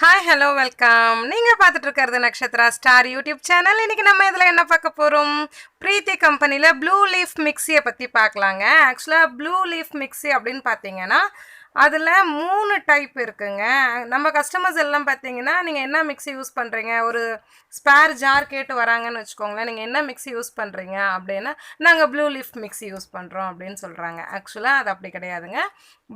Hi, hello, welcome. நீங்க பார்த்துட்டு இருக்கிறது நக்ஷத்ரா ஸ்டார் யூடியூப் சேனல். இன்னைக்கு நம்ம இதில் என்ன பார்க்க போகிறோம்? பிரீத்தி கம்பெனியில் ப்ளூ லீஃப் மிக்ஸியை பற்றி பார்க்கலாங்க. ஆக்சுவலாக ப்ளூ லீஃப் மிக்ஸி அப்படின்னு பார்த்தீங்கன்னா அதில் 3 டைப் இருக்குங்க. நம்ம கஸ்டமர்ஸ் எல்லாம் பார்த்தீங்கன்னா நீங்கள் என்ன மிக்ஸி யூஸ் பண்ணுறீங்க, ஒரு ஸ்பேர் ஜார் கேட்டு வராங்கன்னு வச்சுக்கோங்களேன். நீங்கள் என்ன மிக்ஸி யூஸ் பண்ணுறீங்க அப்படின்னா நாங்கள் ப்ளூ லீஃப் மிக்ஸி யூஸ் பண்ணுறோம் அப்படின்னு சொல்கிறாங்க. ஆக்சுவலாக அது அப்படி கிடையாதுங்க.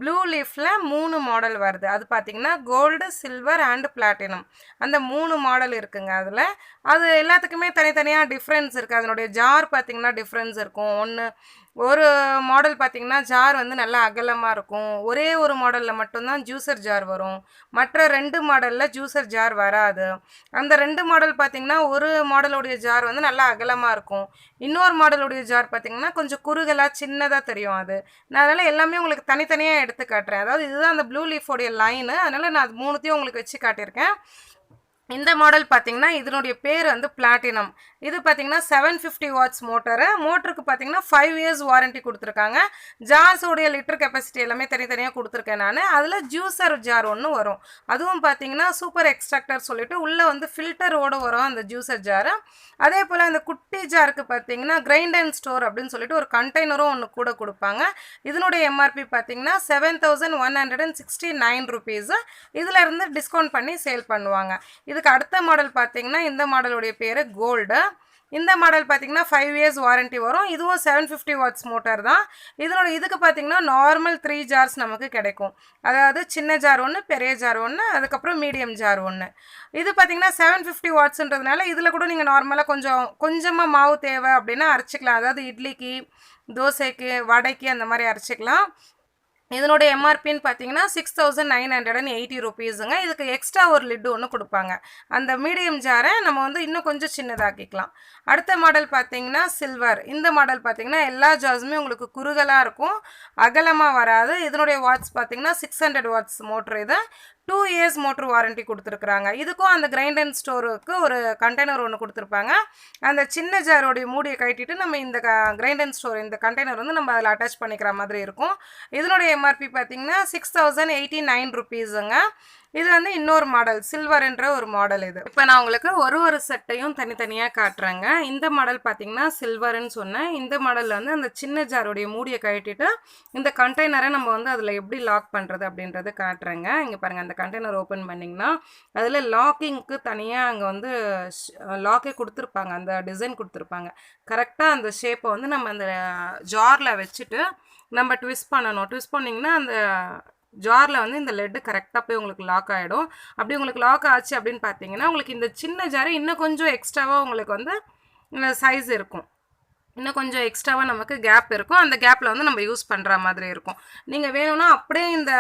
ப்ளூ லீஃபில் 3 மாடல் வருது. அது பார்த்தீங்கன்னா கோல்டு, சில்வர் அண்ட் பிளாட்டினம், அந்த 3 மாடல் இருக்குங்க. அதில் அது எல்லாத்துக்குமே தனித்தனியாக டிஃப்ரென்ஸ் இருக்குது. அதனுடைய ஜார் பார்த்திங்கன்னா டிஃப்ரென்ஸ் இருக்கும். ஒரு மாடல் பார்த்திங்கன்னா ஜார் வந்து நல்லா அகலமாக இருக்கும். ஒரே ஒரு மாடலில் மட்டும்தான் ஜூஸர் ஜார் வரும். மற்ற 2 மாடலில் ஜூஸர் ஜார் வராது. அந்த 2 மாடல் பார்த்திங்கன்னா ஒரு மாடலுடைய ஜார் வந்து நல்லா அகலமாக இருக்கும். இன்னொரு மாடலுடைய ஜார் பார்த்திங்கன்னா கொஞ்சம் குறுகலாக சின்னதாக தெரியும். நான் அதனால் எல்லாமே உங்களுக்கு தனித்தனியாக எடுத்து காட்டுறேன். அதாவது இதுதான் அந்த ப்ளூ லீஃபோடைய லைனு. அதனால் நான் அது 3த்தையும் உங்களுக்கு வச்சு காட்டியிருக்கேன். இந்த மாடல் பார்த்தீங்கன்னா இதனுடைய பேர் வந்து பிளாட்டினம். இது பார்த்தீங்கன்னா 750 வாட்ஸ் மோட்டருக்கு பார்த்தீங்கன்னா 5 இயர்ஸ் வாரண்டி கொடுத்துருக்காங்க. ஜார்ஸோடைய லிட்டர் கெப்பாசிட்டி எல்லாமே தனித்தனியாக கொடுத்துருக்கேன் நான். அதில் ஜூஸர் ஜார் ஒன்று வரும். அதுவும் பார்த்தீங்கன்னா சூப்பர் எக்ஸ்ட்ராக்டர் சொல்லிட்டு உள்ளே வந்து ஃபில்டரோடு வரும் அந்த ஜூஸர் ஜாரு. அதே போல் அந்த குட்டி ஜாருக்கு பார்த்தீங்கன்னா கிரைண்ட் அண்ட் ஸ்டோர் அப்படின்னு சொல்லிட்டு ஒரு கண்டெய்னரும் ஒன்று கூட கொடுப்பாங்க. இதனுடைய எம்ஆர்பி பார்த்தீங்கன்னா 7169 ருபீஸு. இதில் இருந்து டிஸ்கவுண்ட் பண்ணி சேல் பண்ணுவாங்க. இதுக்கு அடுத்த மாடல் பார்த்தீங்கன்னா இந்த மாடலுடைய பேர் கோல்டு. இந்த மாடல் பார்த்தீங்கன்னா 5 இயர்ஸ் வாரண்டி வரும். இதுவும் 750 வாட்ஸ் மோட்டார் தான். இதுக்கு பார்த்தீங்கன்னா நார்மல் 3 ஜார்ஸ் நமக்கு கிடைக்கும். அதாவது சின்ன ஜார் ஒன்று, பெரிய ஜார் ஒன்று, அதுக்கப்புறம் மீடியம் ஜார் ஒன்று. இது பார்த்தீங்கன்னா 750 வாட்ஸ்ன்றதுனால இதில் கூட நீங்கள் நார்மலாக கொஞ்சமாக மாவு தேவை அப்படின்னா அரைச்சிக்கலாம். அதாவது இட்லிக்கு, தோசைக்கு, வடைக்கு அந்த மாதிரி அரைச்சிக்கலாம். இதனுடைய எம்ஆர்பின்னு பார்த்தீங்கன்னா 6980 ருபீஸுங்க. இதுக்கு எக்ஸ்ட்ரா ஒரு லிட்டு ஒன்று கொடுப்பாங்க. அந்த மீடியம் ஜாரை நம்ம வந்து இன்னும் கொஞ்சம் சின்னதாக்கிக்கலாம். அடுத்த மாடல் பார்த்தீங்கன்னா சில்வர். இந்த மாடல் பார்த்தீங்கன்னா எல்லா ஜார்ஸுமே உங்களுக்கு குறுகலாக இருக்கும், அகலமாக வராது. இதனுடைய வாட்ஸ் பார்த்தீங்கன்னா 600 வாட்ஸ் மோட்ரு. இது 2 இயர்ஸ் மோட்ரு வாரண்டி கொடுத்துருக்குறாங்க. இதுக்கும் அந்த கிரைண்ட் அண்ட் ஸ்டோருக்கு ஒரு கண்டெய்னர் ஒன்று கொடுத்துருப்பாங்க. அந்த சின்ன ஜாரோடைய மூடியை கட்டிட்டு நம்ம இந்த கிரைண்ட் அண்ட் ஸ்டோர் இந்த கண்டெய்னர் வந்து நம்ம அதில் அட்டாச் பண்ணிக்கிற மாதிரி இருக்கும். இதனுடைய எம்ஆர்பி பார்த்தீங்கன்னா 6089 ருபீஸுங்க. இது வந்து இன்னொரு மாடல், சில்வர்ன்ற ஒரு மாடல். இது இப்போ நான் உங்களுக்கு ஒரு செட்டையும் தனித்தனியாக காட்டுறேங்க. இந்த மாடல் பார்த்தீங்கன்னா சில்வர்னு சொன்னேன். இந்த மாடலில் வந்து அந்த சின்ன ஜாரோடைய மூடியை கட்டிட்டு இந்த கண்டெய்னரை நம்ம வந்து அதில் எப்படி லாக் பண்ணுறது அப்படின்றது காட்டுறேங்க. இங்கே பாருங்கள், அந்த கண்டெய்னர் ஓப்பன் பண்ணிங்கன்னா அதில் லாக்கிங்க்கு தனியாக அங்கே வந்து லாக்கே கொடுத்துருப்பாங்க, அந்த டிசைன் கொடுத்துருப்பாங்க. கரெக்டாக அந்த ஷேப்பை வந்து நம்ம அந்த ஜாரில் வச்சுட்டு நம்ம ட்விஸ்ட் பண்ணணும். ட்விஸ்ட் பண்ணிங்கன்னா அந்த ஜாரில் வந்து இந்த லெட்டு கரெக்டாக போய் உங்களுக்கு லாக் ஆகிடும். அப்படி உங்களுக்கு லாக் ஆச்சு அப்படின்னு பார்த்தீங்கன்னா உங்களுக்கு இந்த சின்ன ஜாரு இன்னும் கொஞ்சம் எக்ஸ்ட்ராவாக உங்களுக்கு வந்து சைஸ் இருக்கும். இன்னும் கொஞ்சம் எக்ஸ்ட்ராவாக நமக்கு கேப் இருக்கும். அந்த கேப்பில் வந்து நம்ம யூஸ் பண்ணுற மாதிரி இருக்கும். நீங்கள் வேணும்னா அப்படியே இந்த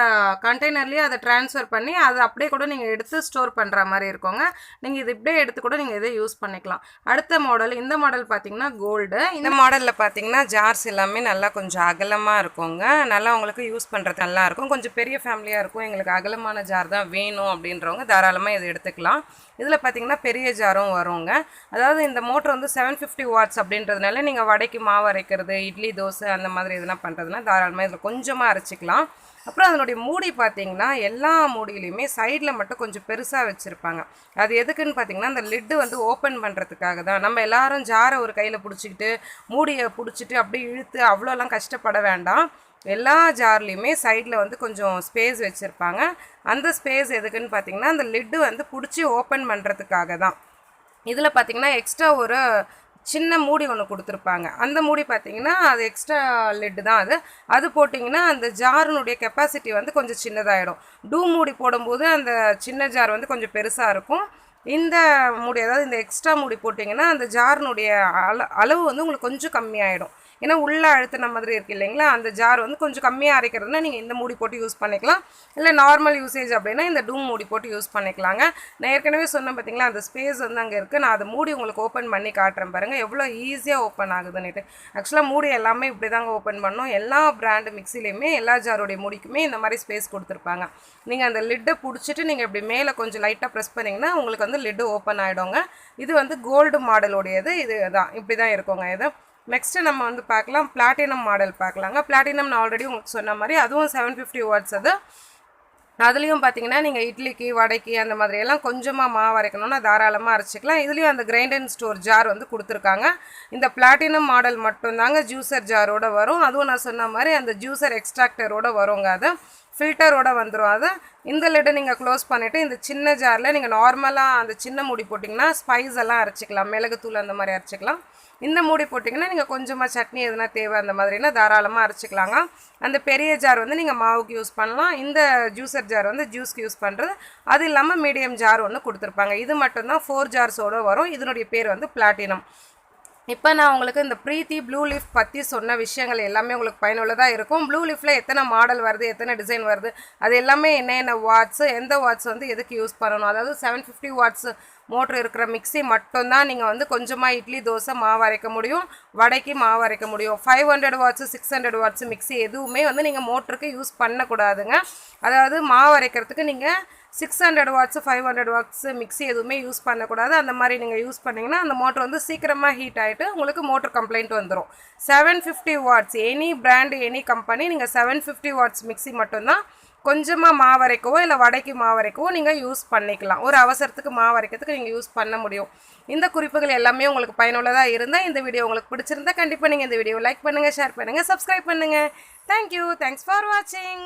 கண்டெய்னர்லேயே அதை ட்ரான்ஸ்ஃபர் பண்ணி அதை அப்படியே கூட நீங்கள் எடுத்து ஸ்டோர் பண்ணுற மாதிரி இருக்குங்க. நீங்கள் இது இப்படியே எடுத்து கூட நீங்கள் இதை யூஸ் பண்ணிக்கலாம். அடுத்த மாடல், இந்த மாடல் பார்த்தீங்கன்னா கோல்டு. இந்த மாடலில் பார்த்தீங்கன்னா ஜார்ஸ் எல்லாமே நல்லா கொஞ்சம் அகலமாக இருக்குங்க. நல்லா உங்களுக்கு யூஸ் பண்ணுறது நல்லாயிருக்கும். கொஞ்சம் பெரிய ஃபேமிலியாக இருக்கும், எங்களுக்கு அகலமான ஜார் தான் வேணும் அப்படின்றவங்க தாராளமாக இதை எடுத்துக்கலாம். இதில் பார்த்தீங்கன்னா பெரிய ஜாரும் வருங்க. அதாவது இந்த மோட்டர் வந்து 750 வாட்ஸ் அப்படின்றதுனால நீங்கள் வடைக்கு மாவு அரைக்கிறது, இட்லி, தோசை அந்த மாதிரி எதுனா பண்ணுறதுனா தாராளமாக இதில் கொஞ்சமாக அரைச்சிக்கலாம். அப்புறம் அதனுடைய மூடி பார்த்தீங்கன்னா எல்லா மூடியிலையுமே சைடில் மட்டும் கொஞ்சம் பெருசாக வச்சுருப்பாங்க. அது எதுக்குன்னு பார்த்தீங்கன்னா அந்த லிட்டு வந்து ஓப்பன் பண்ணுறதுக்காக தான். நம்ம எல்லோரும் ஜாரை ஒரு கையில் பிடிச்சிக்கிட்டு மூடியை பிடிச்சிட்டு அப்படியே இழுத்து அவ்வளோலாம் கஷ்டப்பட வேண்டாம். எல்லா ஜார்லேயுமே சைடில் வந்து கொஞ்சம் ஸ்பேஸ் வச்சுருப்பாங்க. அந்த ஸ்பேஸ் எதுக்குன்னு பார்த்தீங்கன்னா அந்த லிட்டு வந்து பிடிச்சி ஓப்பன் பண்ணுறதுக்காக தான். இதில் பார்த்தீங்கன்னா எக்ஸ்ட்ரா ஒரு சின்ன மூடி ஒன்று கொடுத்துருப்பாங்க. அந்த மூடி பார்த்தீங்கன்னா அது எக்ஸ்ட்ரா லிட்டு தான். அது போட்டிங்கன்னா அந்த ஜாரினுடைய கெப்பாசிட்டி வந்து கொஞ்சம் சின்னதாகிடும். மூடி போடும்போது அந்த சின்ன ஜார் வந்து கொஞ்சம் பெருசாக இருக்கும். இந்த மூடி, அதாவது இந்த எக்ஸ்ட்ரா மூடி போட்டிங்கன்னா அந்த ஜாரினுடைய அளவு வந்து உங்களுக்கு கொஞ்சம் கம்மியாகிடும். ஏன்னா உள்ளே அழுத்தின மாதிரி இருக்குது இல்லைங்களா, அந்த ஜார் வந்து கொஞ்சம் கம்மியாக அரைக்கிறதுனா நீங்கள் இந்த மூடி போட்டு யூஸ் பண்ணிக்கலாம். இல்லை நார்மல் யூசேஜ் அப்படின்னா இந்த மூடி போட்டு யூஸ் பண்ணிக்கலாங்க. நான் ஏற்கனவே சொன்னேன் பார்த்தீங்களா, அந்த ஸ்பேஸ் வந்து அங்கே இருக்குது. நான் அதை மூடி உங்களுக்கு ஓப்பன் பண்ணி காட்டுறேன் பாருங்கள், எவ்வளோ ஈஸியாக ஓப்பன் ஆகுதுன்னுட்டு. ஆக்சுவலாக மூடி எல்லாமே இப்படி தாங்க ஓப்பன் பண்ணணும். எல்லா பிராண்டு மிக்ஸிலையுமே எல்லா ஜாரோடைய மூடிக்குமே இந்த மாதிரி ஸ்பேஸ் கொடுத்துருப்பாங்க. நீங்கள் அந்த லிட்டை பிடிச்சிட்டு நீங்கள் இப்படி மேலே கொஞ்சம் லைட்டாக ப்ரெஸ் பண்ணிங்கன்னா உங்களுக்கு வந்து லிட்டு ஓப்பன் ஆகிடுங்க. இது வந்து கோல்டு மாடலோடையது. இது தான் இப்படி தான் இருக்குங்க. இது நெக்ஸ்ட்டு நம்ம வந்து பார்க்கலாம் பிளாட்டினம் மாடல் பார்க்கலாங்க. பிளாட்டினம் நான் ஆல்ரெடி உங்களுக்கு சொன்ன மாதிரி அதுவும் 750 வாட்ஸ். அதுலேயும் பார்த்தீங்கன்னா நீங்கள் இட்லிக்கு வடைக்கு அந்த மாதிரியெல்லாம் கொஞ்சமாக மாவு அரைக்கணும்னா தாராளமாக அரைச்சிக்கலாம். இதுலேயும் அந்த கிரைண்ட் அண்ட் ஸ்டோர் ஜார் வந்து கொடுத்துருக்காங்க. இந்த பிளாட்டினம் மாடல் மட்டும்தாங்க ஜூஸர் ஜாரோடு வரும். அதுவும் நான் சொன்ன மாதிரி அந்த ஜூஸர் எக்ஸ்ட்ராக்டரோடு வருங்க. அது ஃபில்டரோடு வந்துடும். அது இந்த லிட்டை நீங்கள் க்ளோஸ் பண்ணிவிட்டு இந்த சின்ன ஜாரில் நீங்கள் நார்மலாக அந்த சின்ன மூடி போட்டிங்கன்னா ஸ்பைஸ் எல்லாம் அரைச்சிக்கலாம், மிளகுத்தூள் அந்த மாதிரி அரைச்சிக்கலாம். இந்த மூடி போட்டிங்கன்னா நீங்கள் கொஞ்சமாக சட்னி எதுனா தேவை அந்த மாதிரினா தாராளமாக அரைச்சிக்கலாங்க. அந்த பெரிய ஜார் வந்து நீங்கள் மாவுக்கு யூஸ் பண்ணலாம். இந்த ஜூஸர் ஜார் வந்து ஜூஸ்க்கு யூஸ் பண்ணுறது. அது இல்லாமல் மீடியம் ஜார் ஒன்று கொடுத்துருப்பாங்க. இது மட்டும்தான் 4 ஜார்ஸோடு வரும். இதனுடைய பேர் வந்து பிளாட்டினம். இப்போ நான் உங்களுக்கு இந்த ப்ரீத்தி ப்ளூ லீஃப் பற்றி சொன்ன விஷயங்கள் எல்லாமே உங்களுக்கு பயனுள்ளதாக இருக்கும். ப்ளூ லீஃபில் எத்தனை மாடல் வருது, எத்தனை டிசைன் வருது, அது எல்லாமே என்ன வாட்ஸு, எந்த வாட்ஸ் வந்து எதுக்கு யூஸ் பண்ணணும், அதாவது 750 வாட்ஸ் மோட்ரு இருக்கிற மிக்ஸி மட்டும்தான் நீங்கள் வந்து கொஞ்சமாக இட்லி தோசை மாவு அரைக்க முடியும், வடைக்கு மாவு அரைக்க முடியும். 500 வாட்ஸு 600 வாட்ஸு மிக்ஸி எதுவுமே வந்து நீங்கள் மோட்டருக்கு யூஸ் பண்ணக்கூடாதுங்க. அதாவது மாவு அரைக்கிறதுக்கு நீங்கள் 600 வாட்ஸு 500 வாட்ஸு மிக்ஸி எதுவுமே யூஸ் பண்ணக்கூடாது. அந்த மாதிரி நீங்கள் யூஸ் பண்ணிங்கன்னா அந்த மோட்ரு வந்து சீக்கிரமாக ஹீட் ஆகிட்டு உங்களுக்கு மோட்ரு கம்ப்ளைண்ட் வந்துடும். 750 watts any brand any company நீங்கள் 750 வாட்ஸ் மிக்ஸி மட்டும்தான் கொஞ்சமாக மாவு அரைக்கவோ இல்லை வடைக்கு மாவு அரைக்கவோ நீங்கள் யூஸ் பண்ணிக்கலாம். ஒரு அவசரத்துக்கு மாவு அரைக்கிறதுக்கு நீங்கள் யூஸ் பண்ண முடியும். இந்த குறிப்புகள் எல்லாமே உங்களுக்கு பயனுள்ளதாக இருந்தால் இந்த வீடியோ உங்களுக்கு பிடிச்சிருந்தா கண்டிப்பாக நீங்கள் இந்த வீடியோ லைக் பண்ணுங்கள், ஷேர் பண்ணுங்கள், சப்ஸ்கிரைப் பண்ணுங்கள். தேங்க்யூ. தேங்க்ஸ் ஃபார் வாட்சிங்.